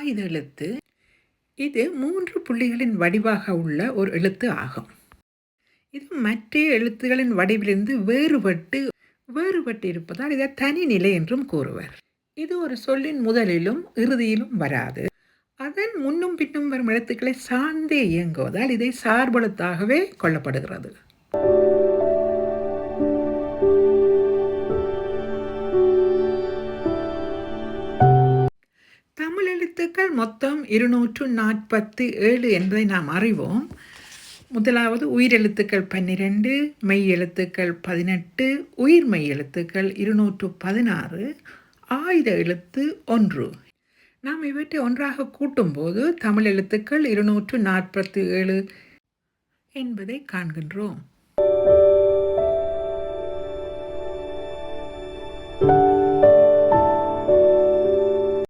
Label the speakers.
Speaker 1: ஆயுத எழுத்து. இது 3 புள்ளிகளின் வடிவாக உள்ள ஒரு எழுத்து ஆகும். இது மற்ற எழுத்துகளின் வடிவிலிருந்து வேறுபட்டு இருப்பதால் இதை தனிநிலை என்றும் கூறுவர். இது ஒரு சொல்லின் முதலிலும் இறுதியிலும் வராது. அதன் முன்னும் பின்னும் வரும் எழுத்துக்களை சார்ந்தே இயங்குவதால் இதை சார்பெழுத்தாகவே கொள்ளப்படுகிறது. தமிழ் எழுத்துக்கள் மொத்தம் 247 என்பதை நாம் அறிவோம். முதலாவது உயிரெழுத்துக்கள் 12, மெய் எழுத்துக்கள் 18, உயிர்மெய் எழுத்துக்கள் 216, ஆயுத எழுத்து 1. நாம் இவற்றை ஒன்றாக கூட்டும்போது தமிழ் எழுத்துக்கள் 247 என்பதை காண்கின்றோம்.